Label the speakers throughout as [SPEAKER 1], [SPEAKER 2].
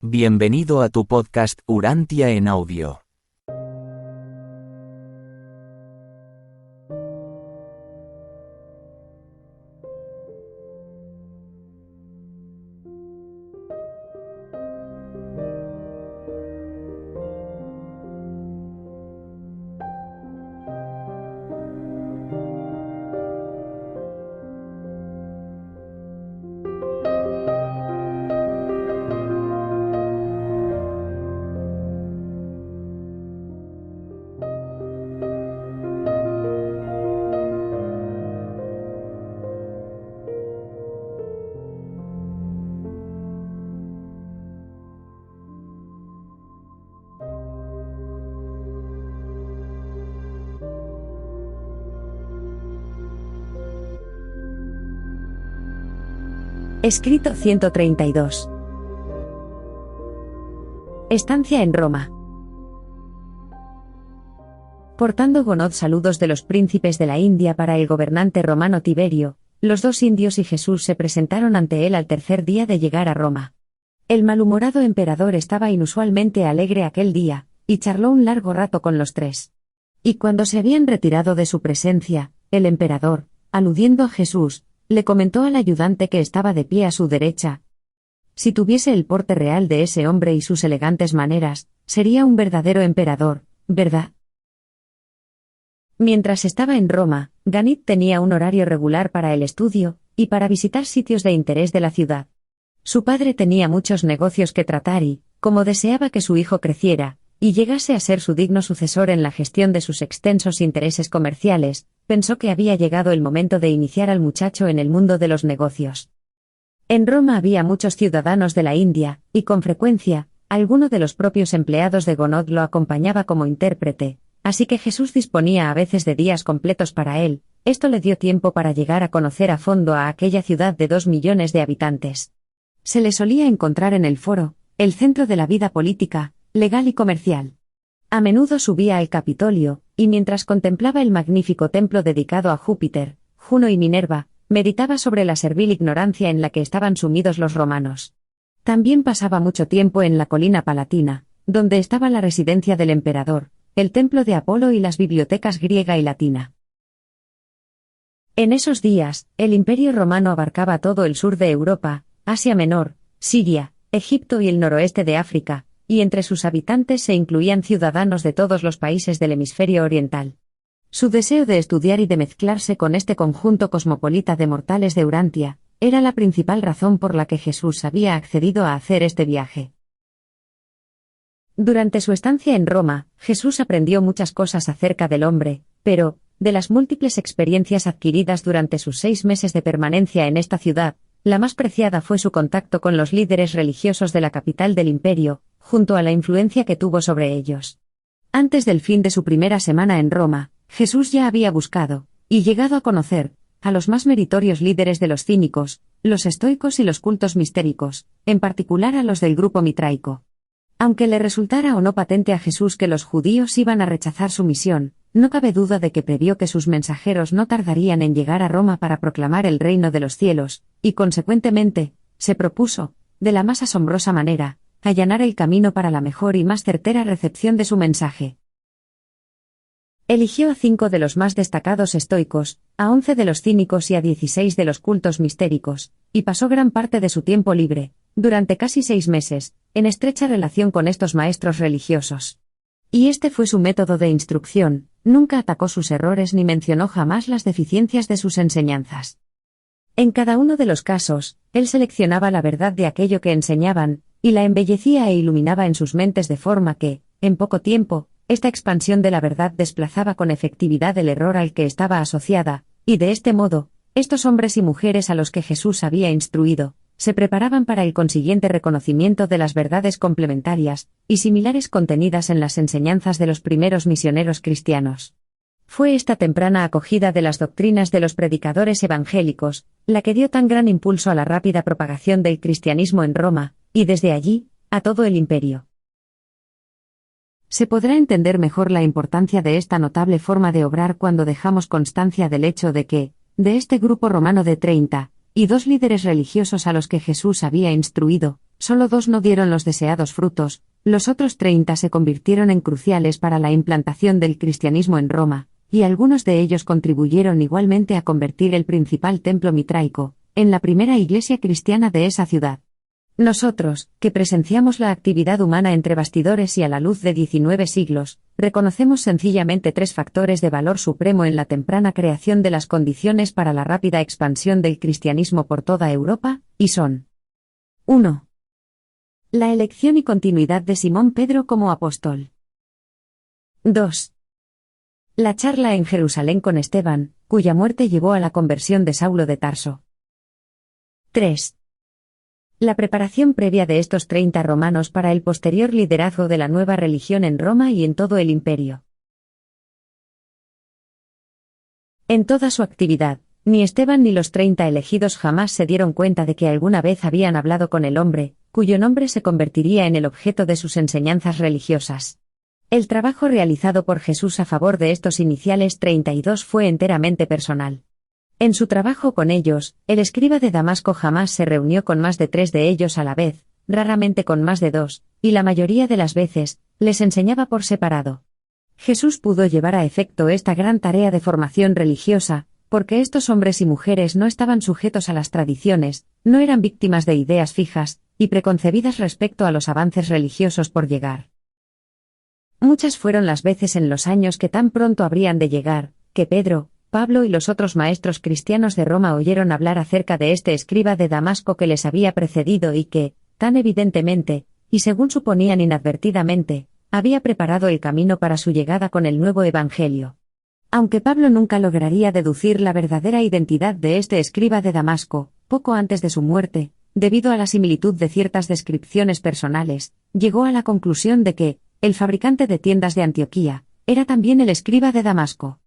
[SPEAKER 1] Bienvenido a tu podcast Urantia en audio.
[SPEAKER 2] Escrito 132. Estancia en Roma. Portando Gonod saludos de los príncipes de la India para el gobernante romano Tiberio, los dos indios y Jesús se presentaron ante él al tercer día de llegar a Roma. El malhumorado emperador estaba inusualmente alegre aquel día, y charló un largo rato con los tres. Y cuando se habían retirado de su presencia, el emperador, aludiendo a Jesús, le comentó al ayudante que estaba de pie a su derecha: si tuviese el porte real de ese hombre y sus elegantes maneras, sería un verdadero emperador, ¿verdad? Mientras estaba en Roma, Ganit tenía un horario regular para el estudio, y para visitar sitios de interés de la ciudad. Su padre tenía muchos negocios que tratar y, como deseaba que su hijo creciera, y llegase a ser su digno sucesor en la gestión de sus extensos intereses comerciales, pensó que había llegado el momento de iniciar al muchacho en el mundo de los negocios. En Roma había muchos ciudadanos de la India, y con frecuencia, alguno de los propios empleados de Gonod lo acompañaba como intérprete, así que Jesús disponía a veces de días completos para él. Esto le dio tiempo para llegar a conocer a fondo a aquella ciudad de 2 millones de habitantes. Se le solía encontrar en el foro, el centro de la vida política, legal y comercial. A menudo subía al Capitolio, y mientras contemplaba el magnífico templo dedicado a Júpiter, Juno y Minerva, meditaba sobre la servil ignorancia en la que estaban sumidos los romanos. También pasaba mucho tiempo en la colina palatina, donde estaba la residencia del emperador, el templo de Apolo y las bibliotecas griega y latina. En esos días, el Imperio romano abarcaba todo el sur de Europa, Asia Menor, Siria, Egipto y el noroeste de África, y entre sus habitantes se incluían ciudadanos de todos los países del hemisferio oriental. Su deseo de estudiar y de mezclarse con este conjunto cosmopolita de mortales de Urantia, era la principal razón por la que Jesús había accedido a hacer este viaje. Durante su estancia en Roma, Jesús aprendió muchas cosas acerca del hombre, pero, de las múltiples experiencias adquiridas durante sus 6 meses de permanencia en esta ciudad, la más preciada fue su contacto con los líderes religiosos de la capital del imperio, junto a la influencia que tuvo sobre ellos. Antes del fin de su primera semana en Roma, Jesús ya había buscado, y llegado a conocer, a los más meritorios líderes de los cínicos, los estoicos y los cultos mistéricos, en particular a los del grupo mitraico. Aunque le resultara o no patente a Jesús que los judíos iban a rechazar su misión, no cabe duda de que previó que sus mensajeros no tardarían en llegar a Roma para proclamar el reino de los cielos, y consecuentemente, se propuso, de la más asombrosa manera, allanar el camino para la mejor y más certera recepción de su mensaje. Eligió a 5 de los más destacados estoicos, a 11 de los cínicos y a 16 de los cultos mistéricos, y pasó gran parte de su tiempo libre, durante casi 6 meses, en estrecha relación con estos maestros religiosos. Y este fue su método de instrucción: nunca atacó sus errores ni mencionó jamás las deficiencias de sus enseñanzas. En cada uno de los casos, él seleccionaba la verdad de aquello que enseñaban, y la embellecía e iluminaba en sus mentes de forma que, en poco tiempo, esta expansión de la verdad desplazaba con efectividad el error al que estaba asociada, y de este modo, estos hombres y mujeres a los que Jesús había instruido, se preparaban para el consiguiente reconocimiento de las verdades complementarias y similares contenidas en las enseñanzas de los primeros misioneros cristianos. Fue esta temprana acogida de las doctrinas de los predicadores evangélicos, la que dio tan gran impulso a la rápida propagación del cristianismo en Roma, y desde allí, a todo el imperio. Se podrá entender mejor la importancia de esta notable forma de obrar cuando dejamos constancia del hecho de que, de este grupo romano de 32 líderes religiosos a los que Jesús había instruido, Solo 2 no dieron los deseados frutos, los otros 30 se convirtieron en cruciales para la implantación del cristianismo en Roma, y algunos de ellos contribuyeron igualmente a convertir el principal templo mitraico en la primera iglesia cristiana de esa ciudad. Nosotros, que presenciamos la actividad humana entre bastidores y a la luz de 19 siglos, reconocemos sencillamente 3 factores de valor supremo en la temprana creación de las condiciones para la rápida expansión del cristianismo por toda Europa, y son: 1. La elección y continuidad de Simón Pedro como apóstol. 2. La charla en Jerusalén con Esteban, cuya muerte llevó a la conversión de Saulo de Tarso. 3. La preparación previa de estos 30 romanos para el posterior liderazgo de la nueva religión en Roma y en todo el imperio. En toda su actividad, ni Esteban ni los 30 elegidos jamás se dieron cuenta de que alguna vez habían hablado con el hombre, cuyo nombre se convertiría en el objeto de sus enseñanzas religiosas. El trabajo realizado por Jesús a favor de estos iniciales 32 fue enteramente personal. En su trabajo con ellos, el escriba de Damasco jamás se reunió con más de 3 de ellos a la vez, raramente con más de 2, y la mayoría de las veces, les enseñaba por separado. Jesús pudo llevar a efecto esta gran tarea de formación religiosa, porque estos hombres y mujeres no estaban sujetos a las tradiciones, no eran víctimas de ideas fijas y preconcebidas respecto a los avances religiosos por llegar. Muchas fueron las veces en los años que tan pronto habrían de llegar, que Pedro, Pablo y los otros maestros cristianos de Roma oyeron hablar acerca de este escriba de Damasco que les había precedido y que, tan evidentemente, y según suponían inadvertidamente, había preparado el camino para su llegada con el nuevo evangelio. Aunque Pablo nunca lograría deducir la verdadera identidad de este escriba de Damasco, poco antes de su muerte, debido a la similitud de ciertas descripciones personales, llegó a la conclusión de que, el fabricante de tiendas de Antioquía, era también el escriba de Damasco.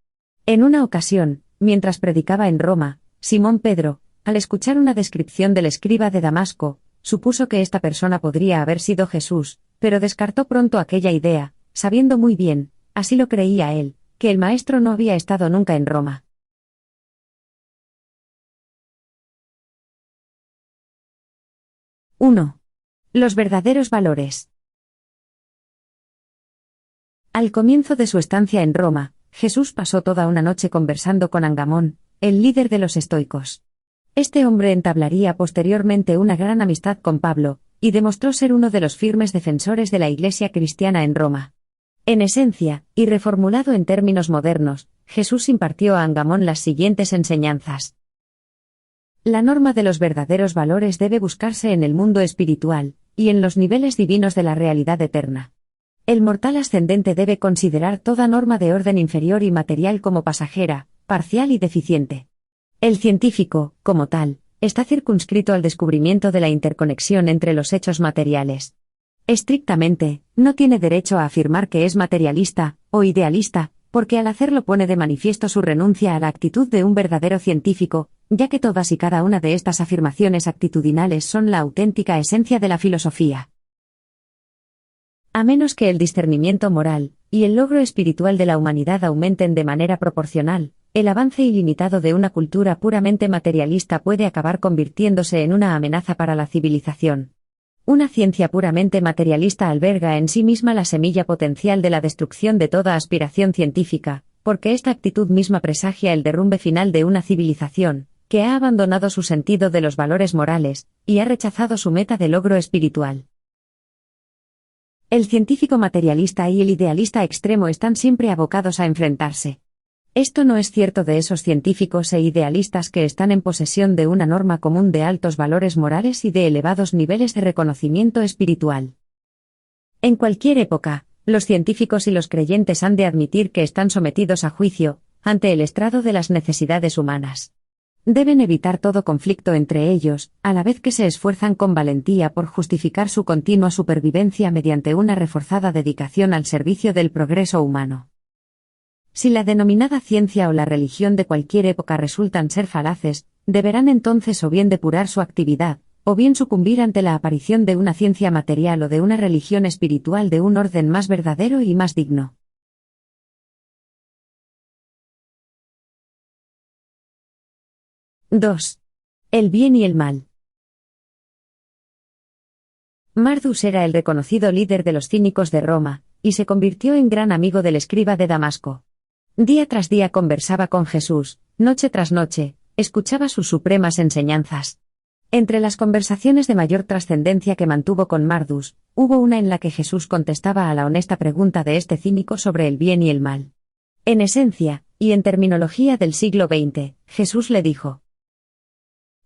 [SPEAKER 2] En una ocasión, mientras predicaba en Roma, Simón Pedro, al escuchar una descripción del escriba de Damasco, supuso que esta persona podría haber sido Jesús, pero descartó pronto aquella idea, sabiendo muy bien, así lo creía él, que el maestro no había estado nunca en Roma. 1. Los verdaderos valores. Al comienzo de su estancia en Roma, Jesús pasó toda una noche conversando con Angamón, el líder de los estoicos. Este hombre entablaría posteriormente una gran amistad con Pablo, y demostró ser uno de los firmes defensores de la Iglesia cristiana en Roma. En esencia, y reformulado en términos modernos, Jesús impartió a Angamón las siguientes enseñanzas. La norma de los verdaderos valores debe buscarse en el mundo espiritual, y en los niveles divinos de la realidad eterna. El mortal ascendente debe considerar toda norma de orden inferior y material como pasajera, parcial y deficiente. El científico, como tal, está circunscrito al descubrimiento de la interconexión entre los hechos materiales. Estrictamente, no tiene derecho a afirmar que es materialista, o idealista, porque al hacerlo pone de manifiesto su renuncia a la actitud de un verdadero científico, ya que todas y cada una de estas afirmaciones actitudinales son la auténtica esencia de la filosofía. A menos que el discernimiento moral y el logro espiritual de la humanidad aumenten de manera proporcional, el avance ilimitado de una cultura puramente materialista puede acabar convirtiéndose en una amenaza para la civilización. Una ciencia puramente materialista alberga en sí misma la semilla potencial de la destrucción de toda aspiración científica, porque esta actitud misma presagia el derrumbe final de una civilización, que ha abandonado su sentido de los valores morales, y ha rechazado su meta de logro espiritual. El científico materialista y el idealista extremo están siempre abocados a enfrentarse. Esto no es cierto de esos científicos e idealistas que están en posesión de una norma común de altos valores morales y de elevados niveles de reconocimiento espiritual. En cualquier época, los científicos y los creyentes han de admitir que están sometidos a juicio, ante el estrado de las necesidades humanas. Deben evitar todo conflicto entre ellos, a la vez que se esfuerzan con valentía por justificar su continua supervivencia mediante una reforzada dedicación al servicio del progreso humano. Si la denominada ciencia o la religión de cualquier época resultan ser falaces, deberán entonces o bien depurar su actividad, o bien sucumbir ante la aparición de una ciencia material o de una religión espiritual de un orden más verdadero y más digno. 2. El bien y el mal. Mardus era el reconocido líder de los cínicos de Roma, y se convirtió en gran amigo del escriba de Damasco. Día tras día conversaba con Jesús, noche tras noche, escuchaba sus supremas enseñanzas. Entre las conversaciones de mayor trascendencia que mantuvo con Mardus, hubo una en la que Jesús contestaba a la honesta pregunta de este cínico sobre el bien y el mal. En esencia, y en terminología del siglo XX, Jesús le dijo: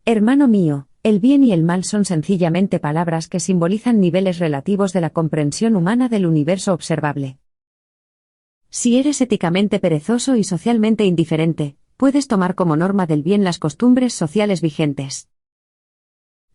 [SPEAKER 2] Hermano mío, el bien y el mal son sencillamente palabras que simbolizan niveles relativos de la comprensión humana del universo observable. Si eres éticamente perezoso y socialmente indiferente, puedes tomar como norma del bien las costumbres sociales vigentes.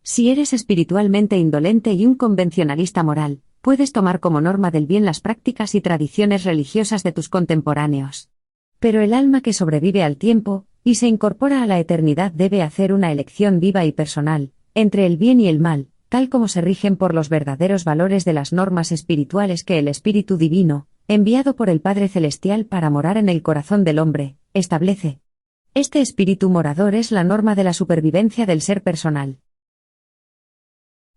[SPEAKER 2] Si eres espiritualmente indolente y un convencionalista moral, puedes tomar como norma del bien las prácticas y tradiciones religiosas de tus contemporáneos. Pero el alma que sobrevive al tiempo, y se incorpora a la eternidad debe hacer una elección viva y personal, entre el bien y el mal, tal como se rigen por los verdaderos valores de las normas espirituales que el Espíritu Divino, enviado por el Padre Celestial para morar en el corazón del hombre, establece. Este espíritu morador es la norma de la supervivencia del ser personal.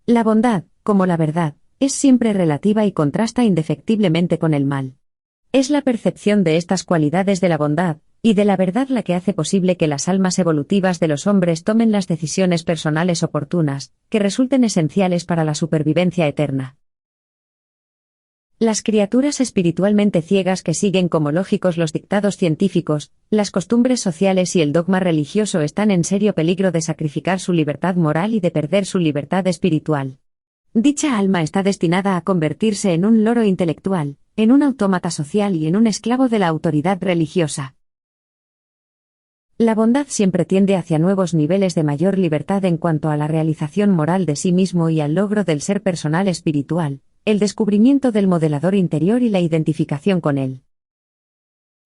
[SPEAKER 2] La bondad, como la verdad, es siempre relativa y contrasta indefectiblemente con el mal. Es la percepción de estas cualidades de la bondad y de la verdad la que hace posible que las almas evolutivas de los hombres tomen las decisiones personales oportunas, que resulten esenciales para la supervivencia eterna. Las criaturas espiritualmente ciegas que siguen como lógicos los dictados científicos, las costumbres sociales y el dogma religioso están en serio peligro de sacrificar su libertad moral y de perder su libertad espiritual. Dicha alma está destinada a convertirse en un loro intelectual, en un autómata social y en un esclavo de la autoridad religiosa. La bondad siempre tiende hacia nuevos niveles de mayor libertad en cuanto a la realización moral de sí mismo y al logro del ser personal espiritual, el descubrimiento del modelador interior y la identificación con él.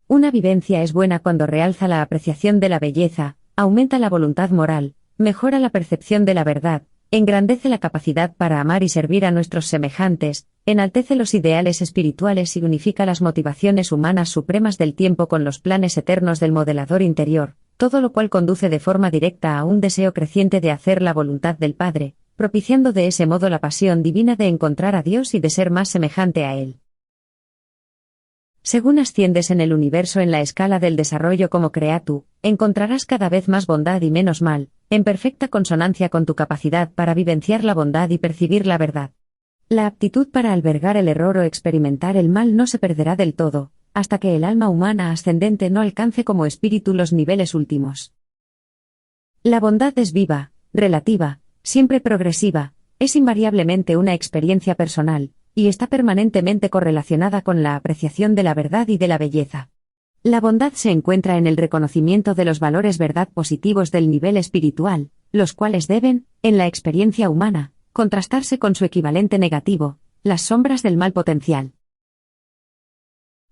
[SPEAKER 2] Una vivencia es buena cuando realza la apreciación de la belleza, aumenta la voluntad moral, mejora la percepción de la verdad, engrandece la capacidad para amar y servir a nuestros semejantes, enaltece los ideales espirituales y unifica las motivaciones humanas supremas del tiempo con los planes eternos del modelador interior, todo lo cual conduce de forma directa a un deseo creciente de hacer la voluntad del Padre, propiciando de ese modo la pasión divina de encontrar a Dios y de ser más semejante a Él. Según asciendes en el universo en la escala del desarrollo como creatu, encontrarás cada vez más bondad y menos mal, en perfecta consonancia con tu capacidad para vivenciar la bondad y percibir la verdad. La aptitud para albergar el error o experimentar el mal no se perderá del todo, hasta que el alma humana ascendente no alcance como espíritu los niveles últimos. La bondad es viva, relativa, siempre progresiva, es invariablemente una experiencia personal, y está permanentemente correlacionada con la apreciación de la verdad y de la belleza. La bondad se encuentra en el reconocimiento de los valores verdad positivos del nivel espiritual, los cuales deben, en la experiencia humana, contrastarse con su equivalente negativo, las sombras del mal potencial.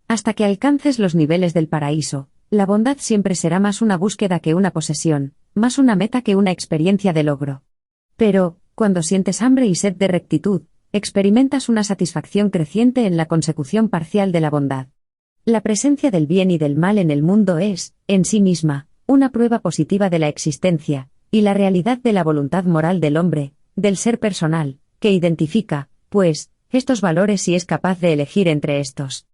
[SPEAKER 2] Hasta que alcances los niveles del paraíso, la bondad siempre será más una búsqueda que una posesión, más una meta que una experiencia de logro. Pero, cuando sientes hambre y sed de rectitud, experimentas una satisfacción creciente en la consecución parcial de la bondad. La presencia del bien y del mal en el mundo es, en sí misma, una prueba positiva de la existencia, y la realidad de la voluntad moral del hombre, del ser personal, que identifica, pues, estos valores y es capaz de elegir entre estos.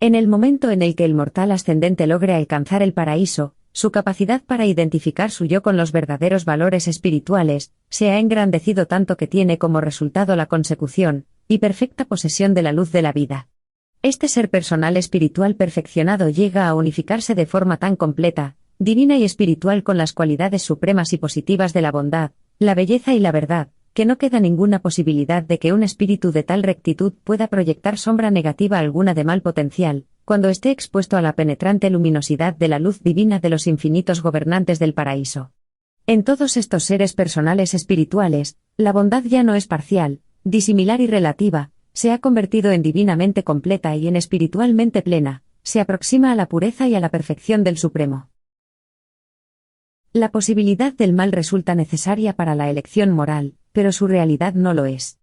[SPEAKER 2] En el momento en el que el mortal ascendente logre alcanzar el paraíso, su capacidad para identificar su yo con los verdaderos valores espirituales, se ha engrandecido tanto que tiene como resultado la consecución y perfecta posesión de la luz de la vida. Este ser personal espiritual perfeccionado llega a unificarse de forma tan completa, divina y espiritual con las cualidades supremas y positivas de la bondad, la belleza y la verdad, que no queda ninguna posibilidad de que un espíritu de tal rectitud pueda proyectar sombra negativa alguna de mal potencial, cuando esté expuesto a la penetrante luminosidad de la luz divina de los infinitos gobernantes del paraíso. En todos estos seres personales espirituales, la bondad ya no es parcial, disimilar y relativa, se ha convertido en divinamente completa y en espiritualmente plena, se aproxima a la pureza y a la perfección del Supremo. La posibilidad del mal resulta necesaria para la elección moral, pero su realidad no lo es.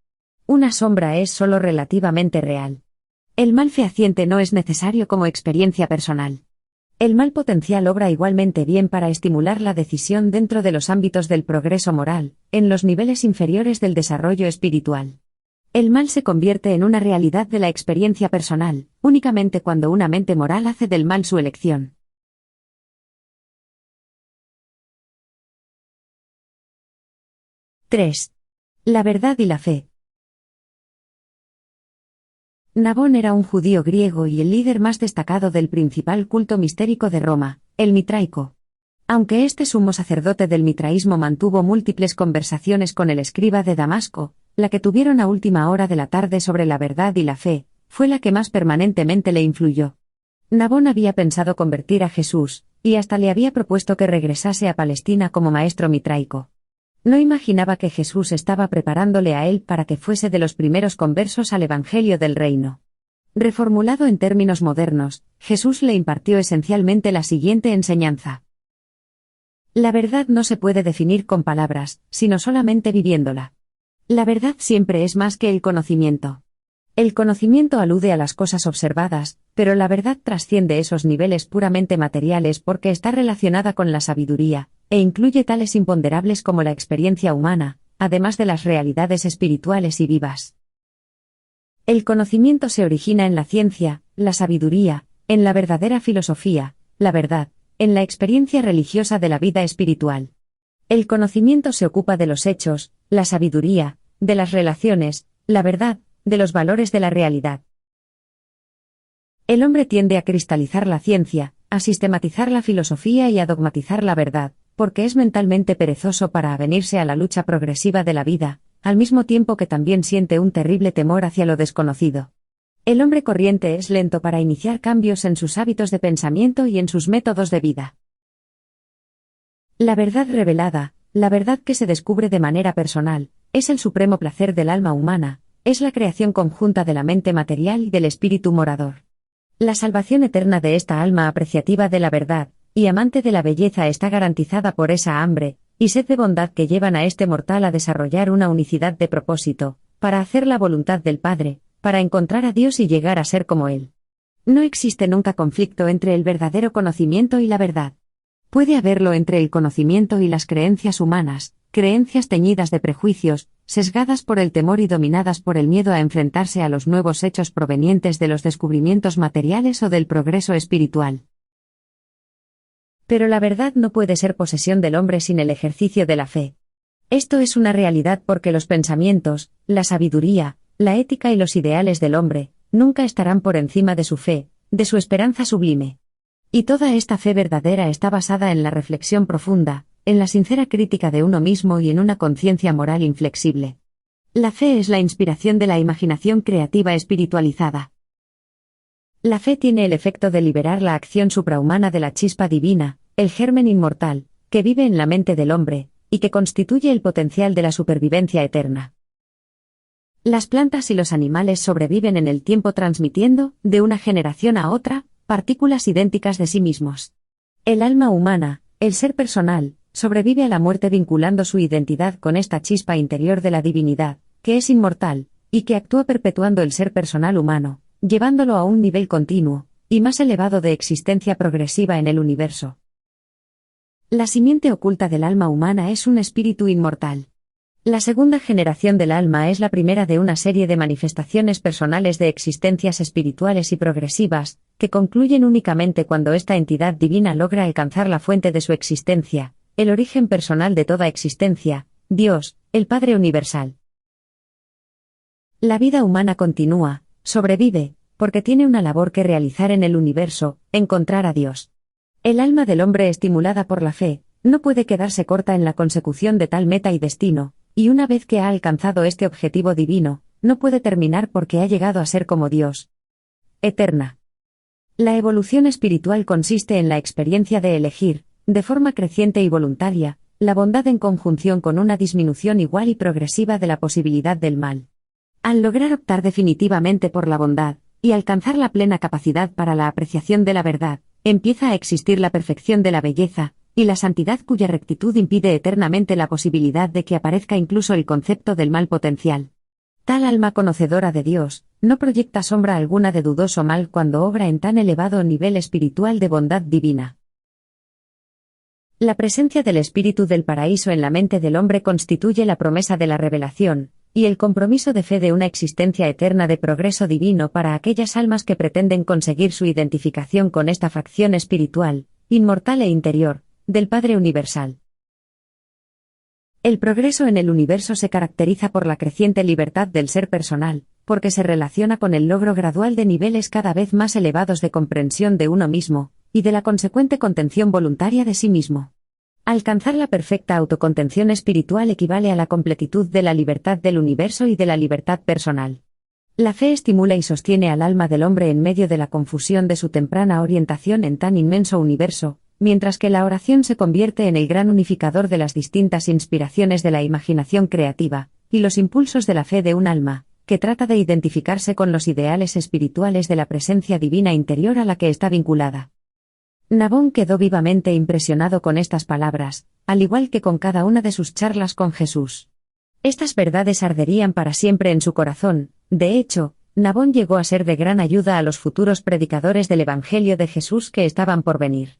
[SPEAKER 2] Una sombra es solo relativamente real. El mal fehaciente no es necesario como experiencia personal. El mal potencial obra igualmente bien para estimular la decisión dentro de los ámbitos del progreso moral, en los niveles inferiores del desarrollo espiritual. El mal se convierte en una realidad de la experiencia personal, únicamente cuando una mente moral hace del mal su elección. 3. La verdad y la fe. Nabón era un judío griego y el líder más destacado del principal culto mistérico de Roma, el mitraico. Aunque este sumo sacerdote del mitraísmo mantuvo múltiples conversaciones con el escriba de Damasco, la que tuvieron a última hora de la tarde sobre la verdad y la fe, fue la que más permanentemente le influyó. Nabón había pensado convertir a Jesús, y hasta le había propuesto que regresase a Palestina como maestro mitraico. No imaginaba que Jesús estaba preparándole a él para que fuese de los primeros conversos al Evangelio del Reino. Reformulado en términos modernos, Jesús le impartió esencialmente la siguiente enseñanza. La verdad no se puede definir con palabras, sino solamente viviéndola. La verdad siempre es más que el conocimiento. El conocimiento alude a las cosas observadas, pero la verdad trasciende esos niveles puramente materiales porque está relacionada con la sabiduría, e incluye tales imponderables como la experiencia humana, además de las realidades espirituales y vivas. El conocimiento se origina en la ciencia, la sabiduría, en la verdadera filosofía, la verdad, en la experiencia religiosa de la vida espiritual. El conocimiento se ocupa de los hechos, la sabiduría, de las relaciones, la verdad, de los valores de la realidad. El hombre tiende a cristalizar la ciencia, a sistematizar la filosofía y a dogmatizar la verdad, porque es mentalmente perezoso para avenirse a la lucha progresiva de la vida, al mismo tiempo que también siente un terrible temor hacia lo desconocido. El hombre corriente es lento para iniciar cambios en sus hábitos de pensamiento y en sus métodos de vida. La verdad revelada, la verdad que se descubre de manera personal, es el supremo placer del alma humana, es la creación conjunta de la mente material y del espíritu morador. La salvación eterna de esta alma apreciativa de la verdad, y amante de la belleza está garantizada por esa hambre y sed de bondad que llevan a este mortal a desarrollar una unicidad de propósito, para hacer la voluntad del Padre, para encontrar a Dios y llegar a ser como Él. No existe nunca conflicto entre el verdadero conocimiento y la verdad. Puede haberlo entre el conocimiento y las creencias humanas, creencias teñidas de prejuicios, sesgadas por el temor y dominadas por el miedo a enfrentarse a los nuevos hechos provenientes de los descubrimientos materiales o del progreso espiritual. Pero la verdad no puede ser posesión del hombre sin el ejercicio de la fe. Esto es una realidad porque los pensamientos, la sabiduría, la ética y los ideales del hombre, nunca estarán por encima de su fe, de su esperanza sublime. Y toda esta fe verdadera está basada en la reflexión profunda, en la sincera crítica de uno mismo y en una conciencia moral inflexible. La fe es la inspiración de la imaginación creativa espiritualizada. La fe tiene el efecto de liberar la acción suprahumana de la chispa divina, el germen inmortal, que vive en la mente del hombre, y que constituye el potencial de la supervivencia eterna. Las plantas y los animales sobreviven en el tiempo transmitiendo, de una generación a otra, partículas idénticas de sí mismos. El alma humana, el ser personal, sobrevive a la muerte vinculando su identidad con esta chispa interior de la divinidad, que es inmortal, y que actúa perpetuando el ser personal humano, llevándolo a un nivel continuo, y más elevado de existencia progresiva en el universo. La simiente oculta del alma humana es un espíritu inmortal. La segunda generación del alma es la primera de una serie de manifestaciones personales de existencias espirituales y progresivas, que concluyen únicamente cuando esta entidad divina logra alcanzar la fuente de su existencia, el origen personal de toda existencia, Dios, el Padre Universal. La vida humana continúa, sobrevive, porque tiene una labor que realizar en el universo, encontrar a Dios. El alma del hombre estimulada por la fe, no puede quedarse corta en la consecución de tal meta y destino, y una vez que ha alcanzado este objetivo divino, no puede terminar porque ha llegado a ser como Dios. Eterna. La evolución espiritual consiste en la experiencia de elegir, de forma creciente y voluntaria, la bondad en conjunción con una disminución igual y progresiva de la posibilidad del mal. Al lograr optar definitivamente por la bondad, y alcanzar la plena capacidad para la apreciación de la verdad, empieza a existir la perfección de la belleza, y la santidad cuya rectitud impide eternamente la posibilidad de que aparezca incluso el concepto del mal potencial. Tal alma conocedora de Dios, no proyecta sombra alguna de dudoso mal cuando obra en tan elevado nivel espiritual de bondad divina. La presencia del espíritu del paraíso en la mente del hombre constituye la promesa de la revelación, y el compromiso de fe de una existencia eterna de progreso divino para aquellas almas que pretenden conseguir su identificación con esta facción espiritual, inmortal e interior, del Padre Universal. El progreso en el universo se caracteriza por la creciente libertad del ser personal, porque se relaciona con el logro gradual de niveles cada vez más elevados de comprensión de uno mismo, y de la consecuente contención voluntaria de sí mismo. Alcanzar la perfecta autocontención espiritual equivale a la completitud de la libertad del universo y de la libertad personal. La fe estimula y sostiene al alma del hombre en medio de la confusión de su temprana orientación en tan inmenso universo, mientras que la oración se convierte en el gran unificador de las distintas inspiraciones de la imaginación creativa, y los impulsos de la fe de un alma, que trata de identificarse con los ideales espirituales de la presencia divina interior a la que está vinculada. Nabón quedó vivamente impresionado con estas palabras, al igual que con cada una de sus charlas con Jesús. Estas verdades arderían para siempre en su corazón. De hecho, Nabón llegó a ser de gran ayuda a los futuros predicadores del Evangelio de Jesús que estaban por venir.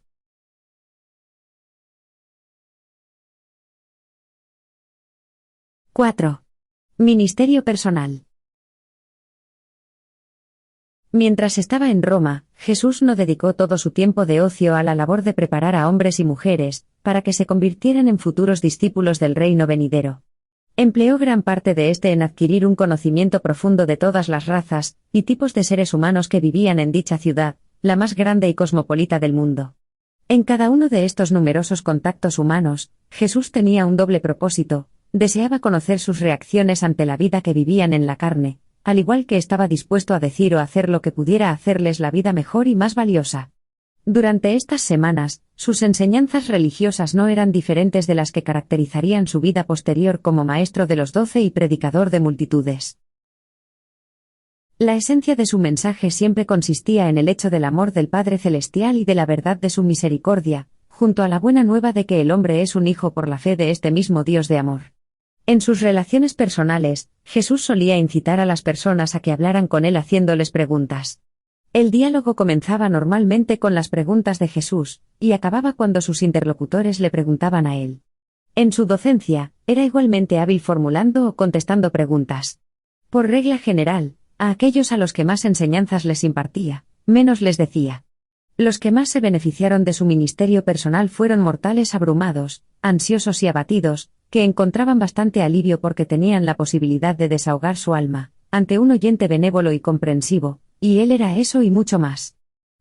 [SPEAKER 2] ⁴ Ministerio personal. Mientras estaba en Roma, Jesús no dedicó todo su tiempo de ocio a la labor de preparar a hombres y mujeres, para que se convirtieran en futuros discípulos del reino venidero. Empleó gran parte de este en adquirir un conocimiento profundo de todas las razas y tipos de seres humanos que vivían en dicha ciudad, la más grande y cosmopolita del mundo. En cada uno de estos numerosos contactos humanos, Jesús tenía un doble propósito: deseaba conocer sus reacciones ante la vida que vivían en la carne, al igual que estaba dispuesto a decir o hacer lo que pudiera hacerles la vida mejor y más valiosa. Durante estas semanas, sus enseñanzas religiosas no eran diferentes de las que caracterizarían su vida posterior como maestro de los 12 y predicador de multitudes. La esencia de su mensaje siempre consistía en el hecho del amor del Padre Celestial y de la verdad de su misericordia, junto a la buena nueva de que el hombre es un hijo por la fe de este mismo Dios de amor. En sus relaciones personales, Jesús solía incitar a las personas a que hablaran con él haciéndoles preguntas. El diálogo comenzaba normalmente con las preguntas de Jesús, y acababa cuando sus interlocutores le preguntaban a él. En su docencia, era igualmente hábil formulando o contestando preguntas. Por regla general, a aquellos a los que más enseñanzas les impartía, menos les decía. Los que más se beneficiaron de su ministerio personal fueron mortales abrumados, ansiosos y abatidos, que encontraban bastante alivio porque tenían la posibilidad de desahogar su alma, ante un oyente benévolo y comprensivo, y él era eso y mucho más.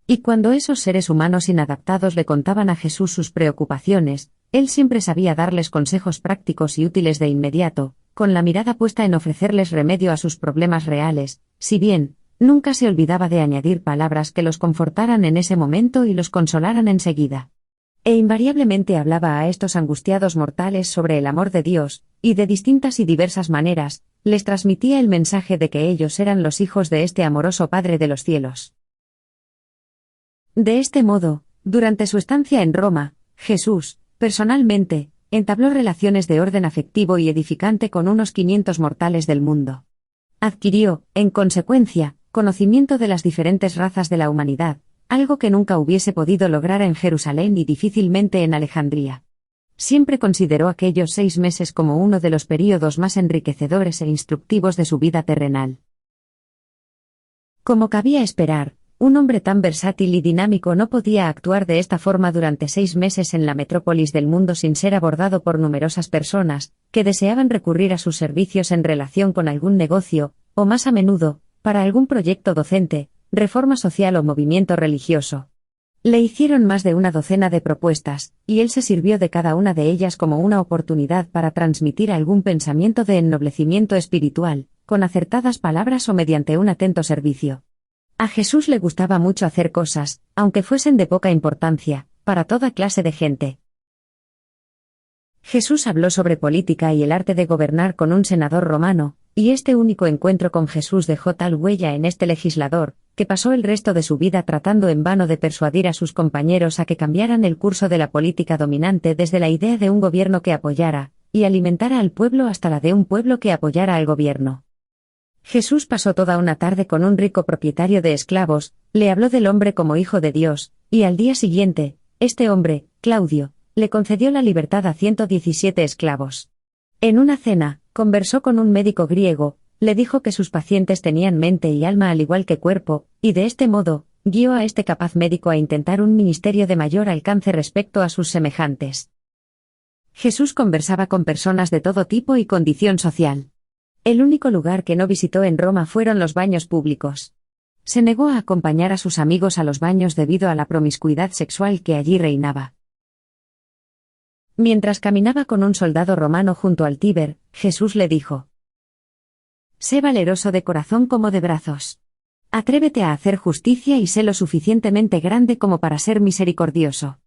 [SPEAKER 2] Y cuando esos seres humanos inadaptados le contaban a Jesús sus preocupaciones, él siempre sabía darles consejos prácticos y útiles de inmediato, con la mirada puesta en ofrecerles remedio a sus problemas reales, si bien, nunca se olvidaba de añadir palabras que los confortaran en ese momento y los consolaran enseguida. E invariablemente hablaba a estos angustiados mortales sobre el amor de Dios, y de distintas y diversas maneras, les transmitía el mensaje de que ellos eran los hijos de este amoroso Padre de los cielos. De este modo, durante su estancia en Roma, Jesús, personalmente, entabló relaciones de orden afectivo y edificante con unos 500 mortales del mundo. Adquirió, en consecuencia, conocimiento de las diferentes razas de la humanidad, algo que nunca hubiese podido lograr en Jerusalén y difícilmente en Alejandría. Siempre consideró aquellos 6 meses como uno de los períodos más enriquecedores e instructivos de su vida terrenal. Como cabía esperar, un hombre tan versátil y dinámico no podía actuar de esta forma durante 6 meses en la metrópolis del mundo sin ser abordado por numerosas personas, que deseaban recurrir a sus servicios en relación con algún negocio, o más a menudo, para algún proyecto docente, reforma social o movimiento religioso. Le hicieron más de una docena de propuestas, y él se sirvió de cada una de ellas como una oportunidad para transmitir algún pensamiento de ennoblecimiento espiritual, con acertadas palabras o mediante un atento servicio. A Jesús le gustaba mucho hacer cosas, aunque fuesen de poca importancia, para toda clase de gente. Jesús habló sobre política y el arte de gobernar con un senador romano, y este único encuentro con Jesús dejó tal huella en este legislador, que pasó el resto de su vida tratando en vano de persuadir a sus compañeros a que cambiaran el curso de la política dominante desde la idea de un gobierno que apoyara y alimentara al pueblo hasta la de un pueblo que apoyara al gobierno. Jesús pasó toda una tarde con un rico propietario de esclavos, le habló del hombre como hijo de Dios, y al día siguiente, este hombre, Claudio, le concedió la libertad a 117 esclavos. En una cena, conversó con un médico griego, le dijo que sus pacientes tenían mente y alma al igual que cuerpo, y de este modo, guió a este capaz médico a intentar un ministerio de mayor alcance respecto a sus semejantes. Jesús conversaba con personas de todo tipo y condición social. El único lugar que no visitó en Roma fueron los baños públicos. Se negó a acompañar a sus amigos a los baños debido a la promiscuidad sexual que allí reinaba. Mientras caminaba con un soldado romano junto al Tíber, Jesús le dijo: «Sé valeroso de corazón como de brazos. Atrévete a hacer justicia y sé lo suficientemente grande como para ser misericordioso.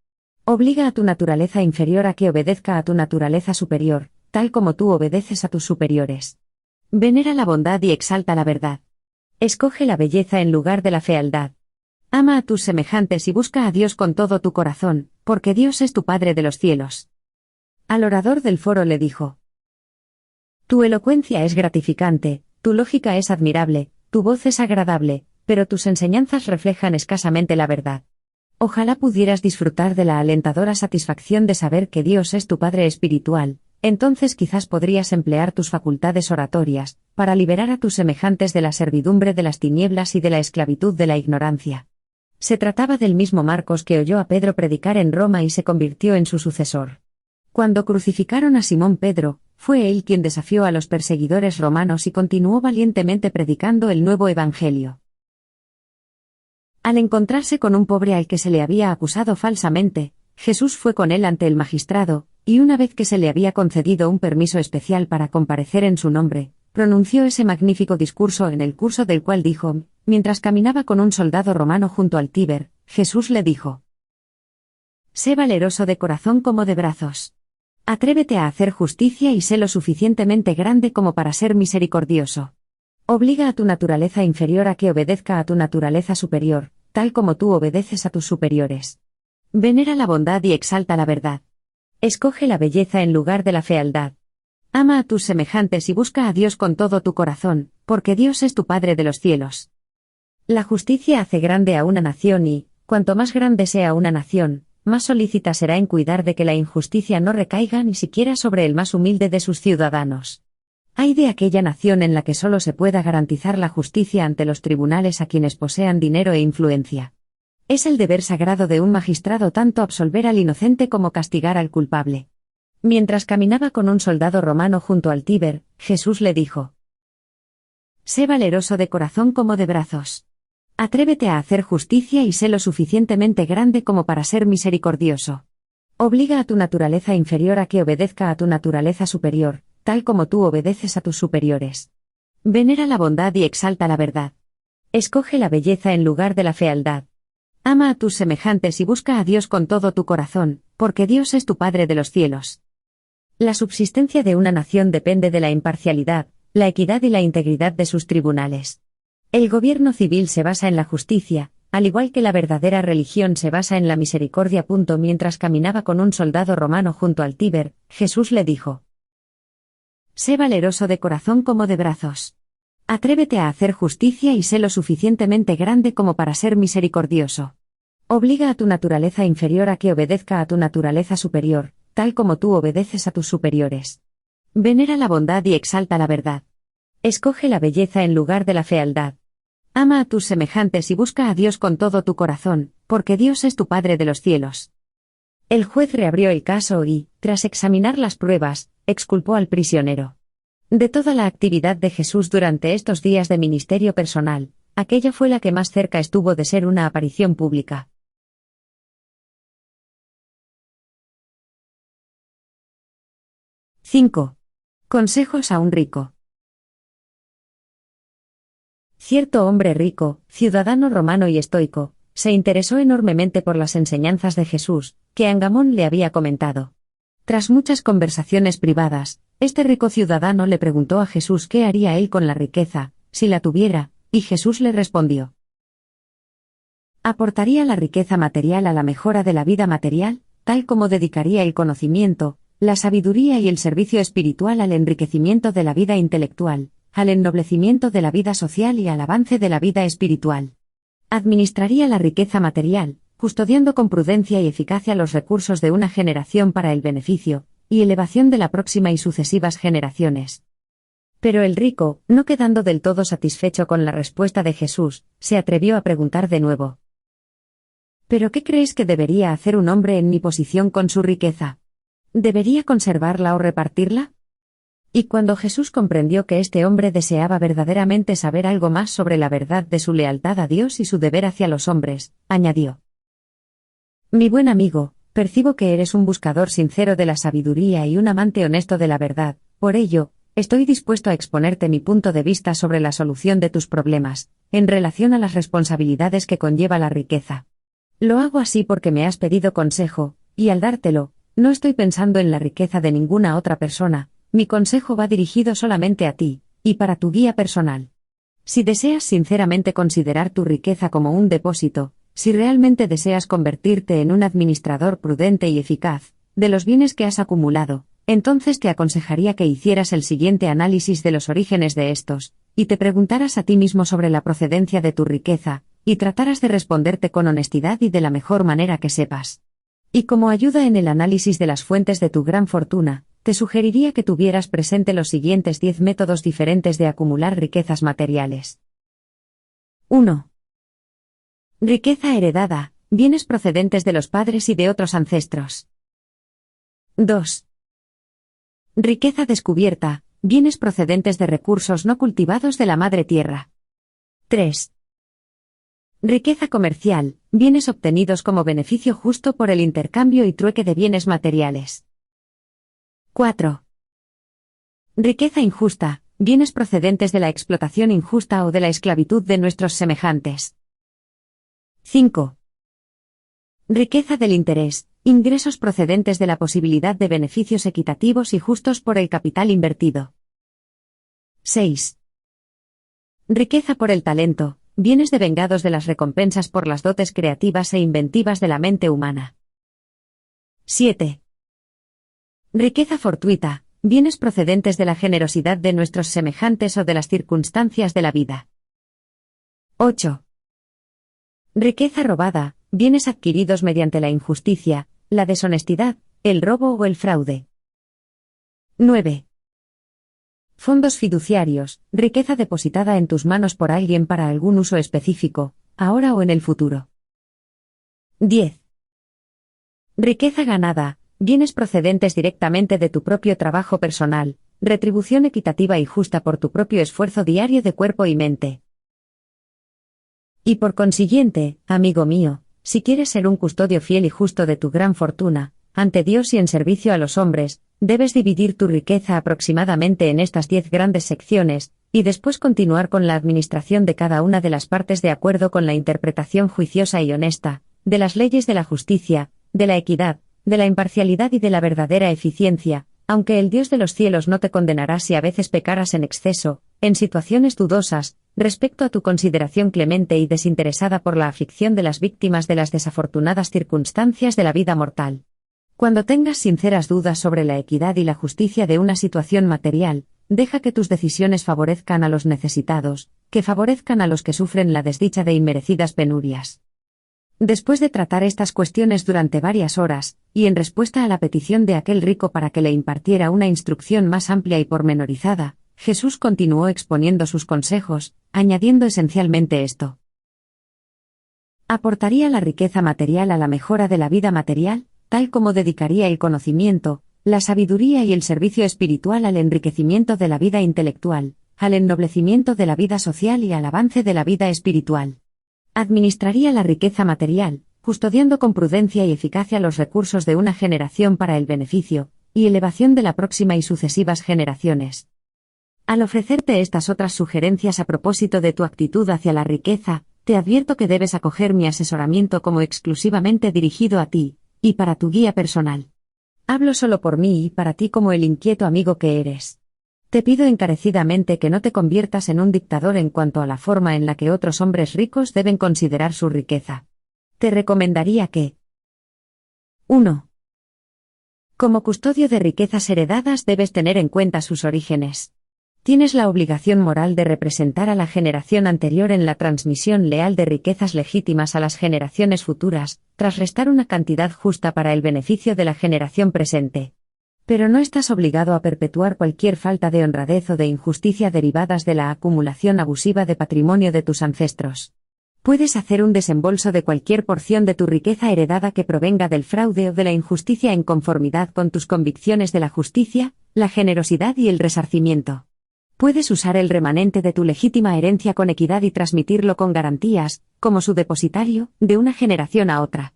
[SPEAKER 2] Obliga a tu naturaleza inferior a que obedezca a tu naturaleza superior, tal como tú obedeces a tus superiores. Venera la bondad y exalta la verdad. Escoge la belleza en lugar de la fealdad. Ama a tus semejantes y busca a Dios con todo tu corazón, porque Dios es tu Padre de los cielos». Al orador del foro le dijo: «Tu elocuencia es gratificante, tu lógica es admirable, tu voz es agradable, pero tus enseñanzas reflejan escasamente la verdad. Ojalá pudieras disfrutar de la alentadora satisfacción de saber que Dios es tu Padre espiritual. Entonces quizás podrías emplear tus facultades oratorias, para liberar a tus semejantes de la servidumbre de las tinieblas y de la esclavitud de la ignorancia». Se trataba del mismo Marcos que oyó a Pedro predicar en Roma y se convirtió en su sucesor. Cuando crucificaron a Simón Pedro, fue él quien desafió a los perseguidores romanos y continuó valientemente predicando el nuevo evangelio. Al encontrarse con un pobre al que se le había acusado falsamente, Jesús fue con él ante el magistrado, y una vez que se le había concedido un permiso especial para comparecer en su nombre, pronunció ese magnífico discurso en el curso del cual dijo: mientras caminaba con un soldado romano junto al Tíber, Jesús le dijo: «Sé valeroso de corazón como de brazos. Atrévete a hacer justicia y sé lo suficientemente grande como para ser misericordioso. Obliga a tu naturaleza inferior a que obedezca a tu naturaleza superior, tal como tú obedeces a tus superiores. Venera la bondad y exalta la verdad. Escoge la belleza en lugar de la fealdad. Ama a tus semejantes y busca a Dios con todo tu corazón, porque Dios es tu Padre de los cielos. La justicia hace grande a una nación y, cuanto más grande sea una nación, más solícita será en cuidar de que la injusticia no recaiga ni siquiera sobre el más humilde de sus ciudadanos. Ay de aquella nación en la que solo se pueda garantizar la justicia ante los tribunales a quienes posean dinero e influencia. Es el deber sagrado de un magistrado tanto absolver al inocente como castigar al culpable». Mientras caminaba con un soldado romano junto al Tíber, Jesús le dijo: «Sé valeroso de corazón como de brazos. Atrévete a hacer justicia y sé lo suficientemente grande como para ser misericordioso. Obliga a tu naturaleza inferior a que obedezca a tu naturaleza superior, tal como tú obedeces a tus superiores. Venera la bondad y exalta la verdad. Escoge la belleza en lugar de la fealdad. Ama a tus semejantes y busca a Dios con todo tu corazón, porque Dios es tu Padre de los cielos». La subsistencia de una nación depende de la imparcialidad, la equidad y la integridad de sus tribunales. El gobierno civil se basa en la justicia, al igual que la verdadera religión se basa en la misericordia. Mientras caminaba con un soldado romano junto al Tíber, Jesús le dijo: «Sé valeroso de corazón como de brazos. Atrévete a hacer justicia y sé lo suficientemente grande como para ser misericordioso. Obliga a tu naturaleza inferior a que obedezca a tu naturaleza superior, tal como tú obedeces a tus superiores. Venera la bondad y exalta la verdad. Escoge la belleza en lugar de la fealdad. Ama a tus semejantes y busca a Dios con todo tu corazón, porque Dios es tu Padre de los cielos». El juez reabrió el caso y, tras examinar las pruebas, exculpó al prisionero. De toda la actividad de Jesús durante estos días de ministerio personal, aquella fue la que más cerca estuvo de ser una aparición pública. ¡5! Consejos a un rico. Cierto hombre rico, ciudadano romano y estoico, se interesó enormemente por las enseñanzas de Jesús, que Angamón le había comentado. Tras muchas conversaciones privadas, este rico ciudadano le preguntó a Jesús qué haría él con la riqueza, si la tuviera, y Jesús le respondió: «Aportaría la riqueza material a la mejora de la vida material, tal como dedicaría el conocimiento, la sabiduría y el servicio espiritual al enriquecimiento de la vida intelectual, al ennoblecimiento de la vida social y al avance de la vida espiritual. Administraría la riqueza material, custodiando con prudencia y eficacia los recursos de una generación para el beneficio y elevación de la próxima y sucesivas generaciones. Pero el rico, no quedando del todo satisfecho con la respuesta de Jesús, se atrevió a preguntar de nuevo: ¿pero qué crees que debería hacer un hombre en mi posición con su riqueza? ¿Debería conservarla o repartirla? Y cuando Jesús comprendió que este hombre deseaba verdaderamente saber algo más sobre la verdad de su lealtad a Dios y su deber hacia los hombres, añadió: mi buen amigo, percibo que eres un buscador sincero de la sabiduría y un amante honesto de la verdad, por ello, estoy dispuesto a exponerte mi punto de vista sobre la solución de tus problemas, en relación a las responsabilidades que conlleva la riqueza. Lo hago así porque me has pedido consejo, y al dártelo, no estoy pensando en la riqueza de ninguna otra persona, mi consejo va dirigido solamente a ti, y para tu guía personal. Si deseas sinceramente considerar tu riqueza como un depósito, si realmente deseas convertirte en un administrador prudente y eficaz de los bienes que has acumulado, entonces te aconsejaría que hicieras el siguiente análisis de los orígenes de estos, y te preguntaras a ti mismo sobre la procedencia de tu riqueza, y trataras de responderte con honestidad y de la mejor manera que sepas. Y como ayuda en el análisis de las fuentes de tu gran fortuna, te sugeriría que tuvieras presente los siguientes 10 métodos diferentes de acumular riquezas materiales. 1. Riqueza heredada, bienes procedentes de los padres y de otros ancestros. 2. Riqueza descubierta, bienes procedentes de recursos no cultivados de la madre tierra. 3. Riqueza comercial, bienes obtenidos como beneficio justo por el intercambio y trueque de bienes materiales. 4. Riqueza injusta, bienes procedentes de la explotación injusta o de la esclavitud de nuestros semejantes. 5. Riqueza del interés, ingresos procedentes de la posibilidad de beneficios equitativos y justos por el capital invertido. 6. Riqueza por el talento, bienes devengados de las recompensas por las dotes creativas e inventivas de la mente humana. 7. Riqueza fortuita, bienes procedentes de la generosidad de nuestros semejantes o de las circunstancias de la vida. 8. Riqueza robada, bienes adquiridos mediante la injusticia, la deshonestidad, el robo o el fraude. 9. Fondos fiduciarios, riqueza depositada en tus manos por alguien para algún uso específico, ahora o en el futuro. 10. Riqueza ganada, bienes procedentes directamente de tu propio trabajo personal, retribución equitativa y justa por tu propio esfuerzo diario de cuerpo y mente. Y por consiguiente, amigo mío, si quieres ser un custodio fiel y justo de tu gran fortuna, ante Dios y en servicio a los hombres, debes dividir tu riqueza aproximadamente en estas 10 grandes secciones, y después continuar con la administración de cada una de las partes de acuerdo con la interpretación juiciosa y honesta, de las leyes de la justicia, de la equidad, de la imparcialidad y de la verdadera eficiencia, aunque el Dios de los cielos no te condenará si a veces pecaras en exceso, en situaciones dudosas, respecto a tu consideración clemente y desinteresada por la aflicción de las víctimas de las desafortunadas circunstancias de la vida mortal. Cuando tengas sinceras dudas sobre la equidad y la justicia de una situación material, deja que tus decisiones favorezcan a los necesitados, que favorezcan a los que sufren la desdicha de inmerecidas penurias. Después de tratar estas cuestiones durante varias horas, y en respuesta a la petición de aquel rico para que le impartiera una instrucción más amplia y pormenorizada, Jesús continuó exponiendo sus consejos, añadiendo esencialmente esto: ¿aportaría la riqueza material a la mejora de la vida material, tal como dedicaría el conocimiento, la sabiduría y el servicio espiritual al enriquecimiento de la vida intelectual, al ennoblecimiento de la vida social y al avance de la vida espiritual? Administraría la riqueza material, custodiando con prudencia y eficacia los recursos de una generación para el beneficio y elevación de la próxima y sucesivas generaciones. Al ofrecerte estas otras sugerencias a propósito de tu actitud hacia la riqueza, te advierto que debes acoger mi asesoramiento como exclusivamente dirigido a ti, y para tu guía personal. Hablo solo por mí y para ti como el inquieto amigo que eres. Te pido encarecidamente que no te conviertas en un dictador en cuanto a la forma en la que otros hombres ricos deben considerar su riqueza. Te recomendaría que 1. Como custodio de riquezas heredadas debes tener en cuenta sus orígenes. Tienes la obligación moral de representar a la generación anterior en la transmisión leal de riquezas legítimas a las generaciones futuras, tras restar una cantidad justa para el beneficio de la generación presente. Pero no estás obligado a perpetuar cualquier falta de honradez o de injusticia derivadas de la acumulación abusiva de patrimonio de tus ancestros. Puedes hacer un desembolso de cualquier porción de tu riqueza heredada que provenga del fraude o de la injusticia en conformidad con tus convicciones de la justicia, la generosidad y el resarcimiento. Puedes usar el remanente de tu legítima herencia con equidad y transmitirlo con garantías, como su depositario, de una generación a otra.